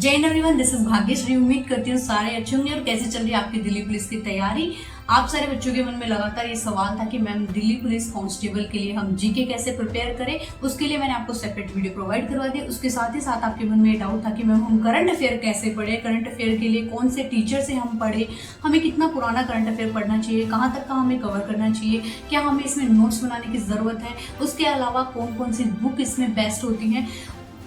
जय Hind everyone, this is Bhagyashree. उम्मीद करती हूँ सारे अच्छे होंगे। और कैसे चल रही है आपकी दिल्ली पुलिस की तैयारी। आप सारे बच्चों के मन में लगातार ये सवाल था कि मैम दिल्ली पुलिस कांस्टेबल के लिए हम जीके कैसे प्रिपेयर करें। उसके लिए मैंने आपको सेपरेट वीडियो प्रोवाइड करवा दी। उसके साथ ही साथ आपके मन में ये डाउट था कि मैम हम करंट अफेयर कैसे पढ़े, करंट अफेयर के लिए कौन से टीचर से हम पढ़े, हमें कितना पुराना करंट अफेयर पढ़ना चाहिए, कहाँ तक का हमें कवर करना चाहिए, क्या हमें इसमें नोट्स बनाने की जरूरत है, उसके अलावा कौन कौन सी बुक इसमें बेस्ट होती हैं।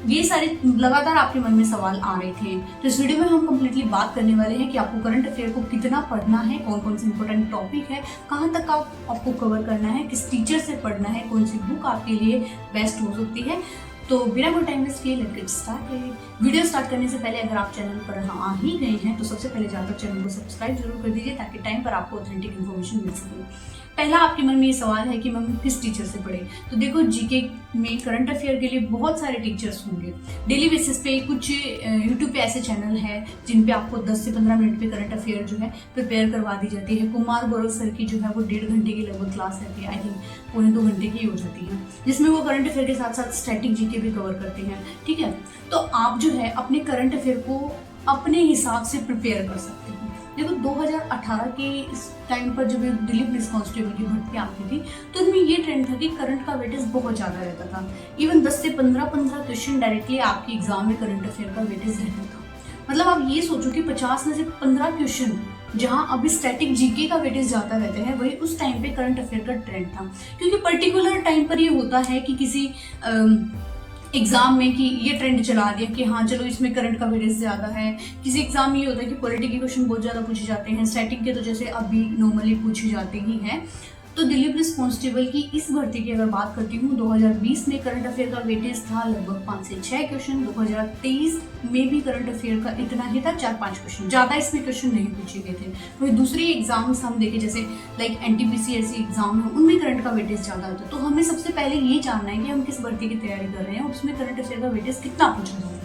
ये सारे लगातार आपके मन में सवाल आ रहे थे। तो इस वीडियो में हम कंप्लीटली बात करने वाले हैं कि आपको करंट अफेयर को कितना पढ़ना है, कौन कौन से इंपॉर्टेंट टॉपिक है, कहाँ तक आपको कवर करना है, किस टीचर से पढ़ना है, कौन सी बुक आपके लिए बेस्ट हो सकती है। तो बिना कोई टाइम वेस्ट किए let's get started. Video start करने से पहले अगर आप चैनल पर आ ही गए हैं तो सबसे पहले जाकर चैनल को सब्सक्राइब जरूर कर दीजिए ताकि टाइम पर आपको ऑथेंटिक इन्फॉर्मेशन मिल सके। पहला आपके मन में ये सवाल है कि मैम किस टीचर से पढ़े। तो देखो, जीके में करंट अफेयर के लिए बहुत सारे टीचर्स होंगे। डेली बेसिस पे कुछ यूट्यूब पे ऐसे चैनल है जिन पे आपको 10 से 15 मिनट पे करंट अफेयर जो है प्रिपेयर करवा दी जाती है। कुमार गौरव सर की जो है वो 1.5 घंटे की लगभग क्लास रहती है, आई थिंक 1.25 घंटे की हो जाती है, जिसमें वो करंट अफेयर के साथ साथ स्टैटिक जीके भी कवर करते हैं। ठीक है, तो आप जो है अपने करंट अफेयर को अपने हिसाब से प्रिपेयर कर सकते हैं। देखो, 2018 के इस टाइम पर जब दिल्ली पुलिस कांस्टेबल की भर्ती आती थी तो इनमें ये ट्रेंड था कि करंट का वेटेज बहुत ज़्यादा रहता था। इवन 10 से 15 क्वेश्चन डायरेक्टली आपके एग्जाम में करंट अफेयर का वेटेज रहता था। मतलब आप ये सोचो कि 50 में से 15 क्वेश्चन जहां अभी स्टैटिक जीके का वेटेज ज्यादा रहते हैं, वही उस टाइम पे करंट अफेयर का ट्रेंड था। क्योंकि पर्टिकुलर टाइम पर ये होता है कि किसी एग्जाम में कि ये ट्रेंड चला दिया कि हाँ चलो इसमें करंट का वेटेज ज्यादा है। किसी एग्जाम में ये होता है कि पॉलिटी के क्वेश्चन बहुत ज्यादा पूछे जाते हैं, स्टैटिक के तो जैसे अभी नॉर्मली पूछे जाते ही हैं। तो दिल्ली पुलिस कांस्टेबल की इस भर्ती की अगर बात करती हूँ, 2020 में करंट अफेयर का वेटेज था लगभग 5 से 6 क्वेश्चन। 2023 में भी करंट अफेयर का इतना ही था, 4-5 क्वेश्चन, ज्यादा इसमें क्वेश्चन नहीं पूछे गए थे। वही दूसरी एग्जाम्स हम देखें जैसे लाइक एनटीपीसी ऐसी एग्जाम है, उनमें करंट का वेटेज ज्यादा होता है। तो हमें सबसे पहले ये जानना है कि हम किस भर्ती की तैयारी कर रहे हैं और उसमें करंट अफेयर का वेटेज कितना पूछा जाता है।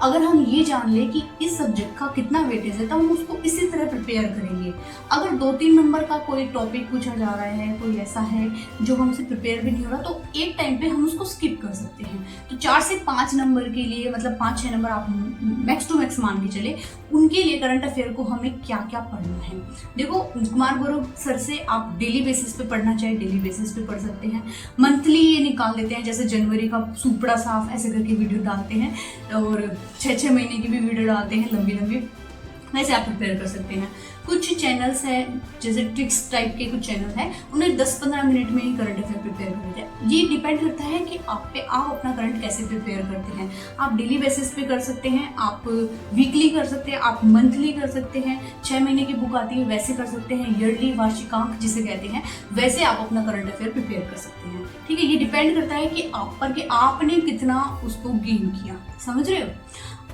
अगर हम ये जान ले कि इस सब्जेक्ट का कितना वेटेज है तो हम उसको इसी तरह प्रिपेयर करेंगे। अगर 2-3 नंबर का कोई टॉपिक पूछा जा रहा है, कोई ऐसा है जो हमसे प्रिपेयर भी नहीं हो रहा, तो एक टाइम पे हम उसको स्किप कर सकते हैं। तो 4 से 5 नंबर के लिए, मतलब 5-6 नंबर आप मैक्स टू मैक्स मान के चले, उनके लिए करंट अफेयर को हमें क्या क्या पढ़ना है। देखो, कुमार गौरव सर से आप डेली बेसिस पे पढ़ना चाहे डेली बेसिस पे पढ़ सकते हैं। मंथली ये निकाल देते हैं, जैसे जनवरी का सुपड़ा साफ ऐसे करके वीडियो डालते हैं और 6-6 महीने की भी वीडियो डालते हैं लंबी लंबी, वैसे आप प्रिपेयर कर सकते हैं। कुछ चैनल्स हैं जैसे ट्रिक्स टाइप के कुछ चैनल हैं, उन्हें 10-15 मिनट में ही करंट अफेयर प्रिपेयर करते हैं। ये डिपेंड करता है कि आप अपना करंट कैसे प्रिपेयर करते हैं। आप डेली बेसिस पे कर सकते हैं, आप वीकली कर सकते हैं, आप मंथली कर सकते हैं, 6 महीने की बुक आती है वैसे कर सकते हैं, ईयरली वार्षिकांक जिसे कहते हैं वैसे आप अपना करंट अफेयर प्रिपेयर कर सकते हैं। ठीक है, ये डिपेंड करता है कि आप पर कि आपने कितना उसको गेन किया, समझ रहे हो।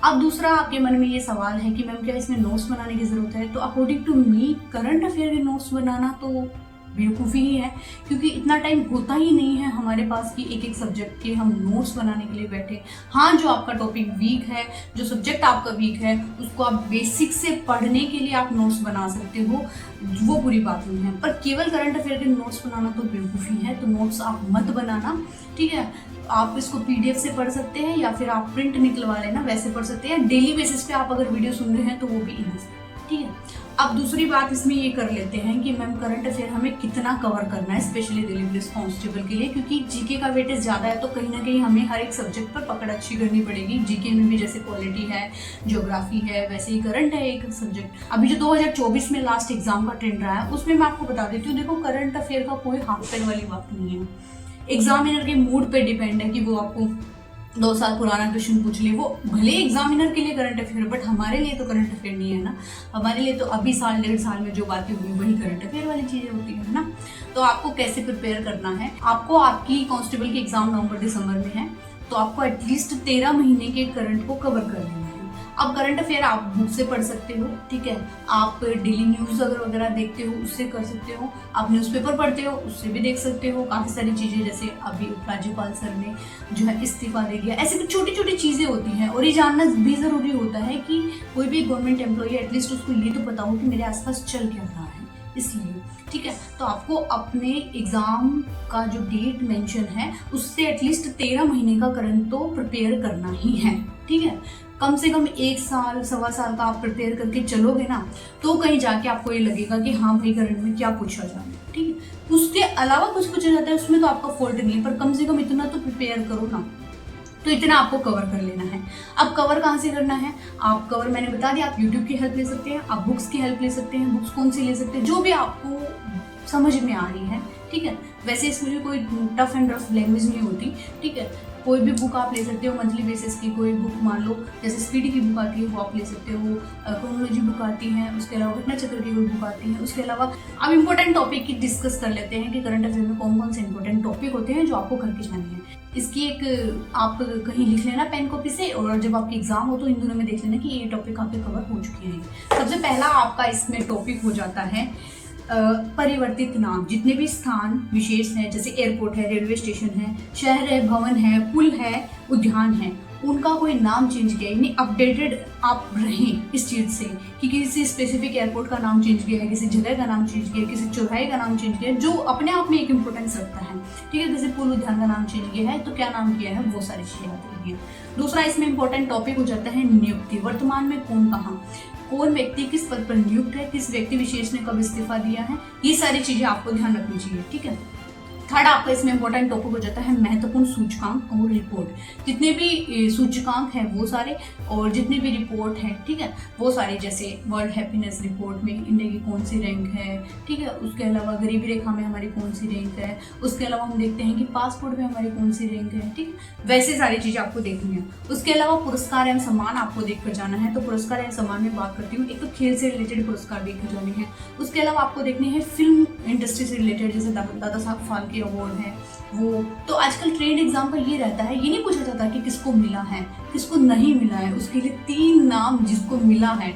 अब दूसरा आपके मन में ये सवाल है कि मैम क्या इसमें नोट्स बनाने की जरूरत है। तो according to me current affair के नोट्स बनाना तो बेवकूफ़ी ही है, क्योंकि इतना टाइम होता ही नहीं है हमारे पास कि एक एक सब्जेक्ट के हम नोट्स बनाने के लिए बैठे। हाँ, जो आपका टॉपिक वीक है, जो सब्जेक्ट आपका वीक है, उसको आप बेसिक से पढ़ने के लिए आप नोट्स बना सकते हो, वो बुरी बात नहीं है। पर केवल करंट अफेयर के नोट्स बनाना तो बेवकूफ़ी है। तो नोट्स आप मत बनाना, ठीक है। आप इसको पीडीएफ से पढ़ सकते हैं या फिर आप प्रिंट निकलवा लेना, वैसे पढ़ सकते हैं। डेली बेसिस पे आप अगर वीडियो सुन रहे हैं तो वो भी इनफ है, ठीक है। अब दूसरी बात इसमें ये कर लेते हैं कि मैम करंट अफेयर हमें कितना कवर करना है, स्पेशली दिल्ली पुलिस कांस्टेबल के लिए, क्योंकि जीके का वेटेज ज़्यादा है तो कहीं ना कहीं हमें हर एक सब्जेक्ट पर पकड़ अच्छी करनी पड़ेगी। जीके में भी जैसे पॉलिटी है, ज्योग्राफी है, वैसे ही करंट है एक सब्जेक्ट। अभी जो 2024 में लास्ट एग्जाम का ट्रेंड रहा है उसमें मैं आपको बता देती हूँ, देखो करंट अफेयर का कोई हाथ पैर वाली बात नहीं है। एग्जामिनर के मूड पे डिपेंड है कि वो आपको 2 साल पुराना क्वेश्चन पूछ ले। वो भले एग्जामिनर के लिए करंट अफेयर, बट हमारे लिए तो करंट अफेयर नहीं है ना। हमारे लिए तो अभी साल 1.5 साल में जो बातें हुई वही करंट अफेयर वाली चीजें होती है ना। तो आपको कैसे प्रिपेयर करना है, आपको आपकी कांस्टेबल की एग्जाम नवंबर-दिसंबर में है, तो आपको एटलीस्ट 13 महीने के करंट को कवर कर लेना है। अब करंट अफेयर आप बुक से पढ़ सकते हो, ठीक है। आप डेली न्यूज़ अगर वगैरह देखते हो उससे कर सकते हो, आप न्यूज़पेपर पढ़ते हो उससे भी देख सकते हो। काफ़ी सारी चीज़ें, जैसे अभी उपराज्यपाल सर ने जो है इस्तीफा दे दिया, ऐसे कुछ छोटी छोटी चीज़ें होती हैं। और ये जानना भी ज़रूरी होता है कि कोई भी गवर्नमेंट एम्प्लॉई एटलीस्ट उसको ये तो पता हो कि मेरे आसपास चल क्या रहा है, इसलिए ठीक है। तो आपको अपने एग्जाम का जो डेट मेंशन है उससे एटलीस्ट 13 महीने का करंट तो प्रिपेयर करना ही है, ठीक है। कम से कम 1 साल 1.25 साल का आप प्रिपेयर करके चलोगे ना, तो कहीं जाके आपको ये लगेगा कि हाँ भाई करंट में क्या पूछा जा रहा है, ठीक है। उसके अलावा कुछ पूछा जाता है उसमें तो आपका फॉल्ट नहीं है, पर कम से कम इतना तो प्रिपेयर करो ना, तो इतना आपको कवर कर लेना है। अब कवर कहाँ से करना है, आप कवर मैंने बता दिया, आप यूट्यूब की हेल्प ले सकते हैं, आप बुक्स की हेल्प ले सकते हैं। बुक्स कौन सी ले सकते हैं, जो भी आपको समझ में आ रही है, ठीक है। वैसे इसमें कोई टफ एंड रफ लैंग्वेज नहीं होती, ठीक है। कोई भी बुक आप ले सकते हो मंथली बेसिस की, कोई बुक मान लो जैसे स्पीडी की बुक आती है वो आप ले सकते हो, क्रोनोलॉजी बुक आती है, उसके अलावा घटना चक्र की कोई बुक आती है। उसके अलावा अब इंपॉर्टेंट टॉपिक की डिस्कस कर लेते हैं कि करंट अफेयर में कौन कौन से इंपॉर्टेंट टॉपिक होते हैं जो आपको करके जाने हैं। इसकी एक आप कहीं लिख लेना पेन कॉपी से, और जब आपकी एग्जाम हो तो इन दोनों में देख लेना कि ये टॉपिक आपके कवर हो चुके हैं। सबसे पहला आपका इसमें टॉपिक हो जाता है परिवर्तित नाम। जितने भी स्थान विशेष हैं, जैसे एयरपोर्ट है, रेलवे स्टेशन है, शहर है, भवन है, पुल है, उद्यान है, उनका कोई नाम चेंज किया, यानी अपडेटेड आप रहें इस चीज़ से कि किसी स्पेसिफिक एयरपोर्ट का नाम चेंज किया है, किसी जगह का नाम चेंज किया है, किसी चौराहे का नाम चेंज किया है, जो अपने आप में एक इम्पोर्टेंस रखता है, ठीक है। जैसे पुल उद्यान का नाम चेंज किया है तो क्या नाम किया है, वो सारी चीज़ें याद रखिए। दूसरा इसमें इंपॉर्टेंट टॉपिक हो जाता है नियुक्ति। वर्तमान में कौन कहाँ, कौन व्यक्ति किस पद पर नियुक्त है, किस व्यक्ति विशेष ने कब इस्तीफा दिया है, ये सारी चीजें आपको ध्यान रखनी चाहिए, ठीक है। थर्ड आपका इसमें इंपॉर्टेंट टॉपिक हो जाता है महत्वपूर्ण सूचकांक और रिपोर्ट। जितने भी सूचकांक हैं वो सारे, और जितनी भी रिपोर्ट है, ठीक है, वो सारी। जैसे वर्ल्ड हैप्पीनेस रिपोर्ट में इंडिया की कौन सी रैंक है, ठीक है। उसके अलावा गरीबी रेखा में हमारी कौन सी रैंक है। उसके अलावा हम देखते हैं कि पासपोर्ट में हमारी कौन सी रैंक है, ठीक है। वैसे सारी चीजें आपको देखनी है। उसके अलावा पुरस्कार एवं सम्मान आपको देखकर जाना है, तो पुरस्कार एवं सम्मान में बात करती हूँ। एक तो खेल से रिलेटेड पुरस्कार देखकर जाने हैं। उसके अलावा आपको देखने हैं फिल्म इंडस्ट्री से रिलेटेड, जैसे दादा साहब फाल्के अवार्ड है वो। तो आजकल ट्रेड एग्जाम का ये रहता है, ये नहीं पूछा जाता कि किसको मिला है किसको नहीं मिला है, उसके लिए 3 नाम जिसको मिला है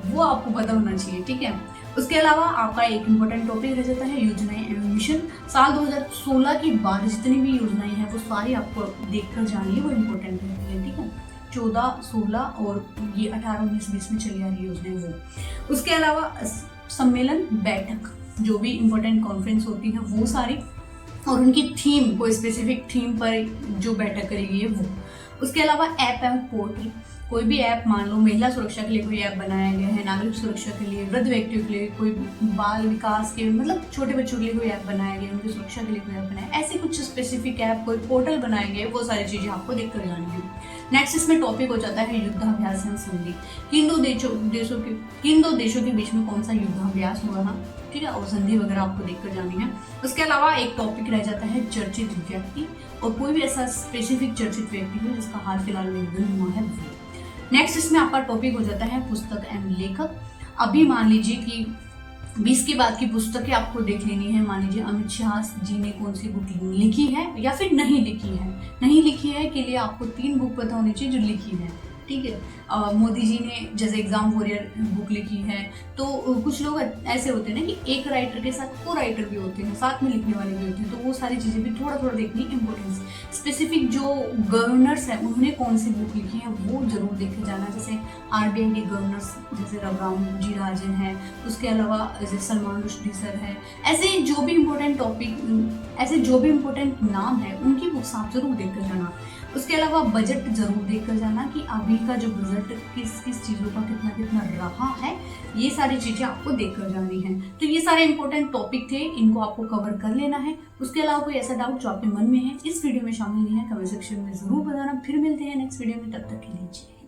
वो आपको पता होना चाहिए, ठीक है। उसके अलावा आपका एक इम्पोर्टेंट टॉपिक रह जाता है योजनाएं एवं मिशन। साल 2016 के बाद जितनी भी योजनाएं हैं वो सारी आपको देखकर जानी है, वो इम्पोर्टेंट रहती है, ठीक है। 14, 16 और ये 18, 19, 20 में चली आ रही योजनाएं वो। उसके अलावा सम्मेलन, बैठक, जो भी इम्पोर्टेंट कॉन्फ्रेंस होती है वो सारी, और उनकी थीम, कोई स्पेसिफिक थीम पर जो बैठक करेगी है वो। उसके अलावा ऐप एवं पोर्टल, कोई भी ऐप मान लो महिला सुरक्षा के लिए कोई ऐप बनाया गया है, नागरिक सुरक्षा के लिए, वृद्ध व्यक्तियों के लिए, कोई बाल विकास के मतलब छोटे बच्चों के लिए कोई ऐप बनाया गया, उनकी सुरक्षा के लिए कोई ऐप बनाया, ऐसे कुछ स्पेसिफिक ऐप, कोई पोर्टल बनाए गए, वो सारी चीजें आपको देखकर जानी है। नेक्स्ट इसमें टॉपिक हो जाता है युद्धाभ्यास एवं संधि। किन दो देशों के बीच में कौन सा युद्धाभ्यास हुआ था, ठीक है, और संधि वगैरह आपको देखकर जानी है। उसके अलावा एक टॉपिक रह जाता है चर्चित व्यक्ति, और कोई भी ऐसा स्पेसिफिक चर्चित व्यक्ति है जिसका हाल फिलहाल में निधन हुआ है वो। नेक्स्ट इसमें आपका टॉपिक हो जाता है पुस्तक एवं लेखक। अभी मान लीजिए कि 20 के बाद की पुस्तकें आपको देख लेनी है। मान लीजिए अमित शाह जी ने कौन सी बुक लिखी है या फिर नहीं लिखी है। नहीं लिखी है के लिए आपको 3 बुक पता होनी चाहिए जो लिखी है, ठीक है। मोदी जी ने जैसे एग्जाम वॉरियर बुक लिखी है। तो कुछ लोग ऐसे होते हैं ना कि एक राइटर के साथ को राइटर भी होते हैं, साथ में लिखने वाले भी होते हैं, तो वो सारी चीज़ें भी थोड़ा थोड़ा देखनी इंपॉर्टेंस। स्पेसिफिक जो गवर्नर्स हैं उन्होंने कौन सी बुक लिखी है वो जरूर देखे जाना। जैसे RBI के गवर्नर्स जैसे रघुराम जी राजन है, उसके अलावा जैसे सलमान रुश्दी सर है, ऐसे जो भी इम्पोर्टेंट टॉपिक, ऐसे जो भी इम्पोर्टेंट नाम है उनकी बुक्स आप जरूर देखकर जाना। उसके अलावा बजट जरूर देखकर जाना कि अभी का जो बजट किस किस चीज़ों का कितना कितना रहा है, ये सारी चीज़ें आपको देखकर जानी है। तो ये सारे इंपॉर्टेंट टॉपिक थे, इनको आपको कवर कर लेना है। उसके अलावा कोई ऐसा डाउट जो आपके मन में है इस वीडियो में शामिल नहीं है, कमेंट सेक्शन में जरूर बताना। फिर मिलते हैं नेक्स्ट वीडियो में, तब तक के लिए।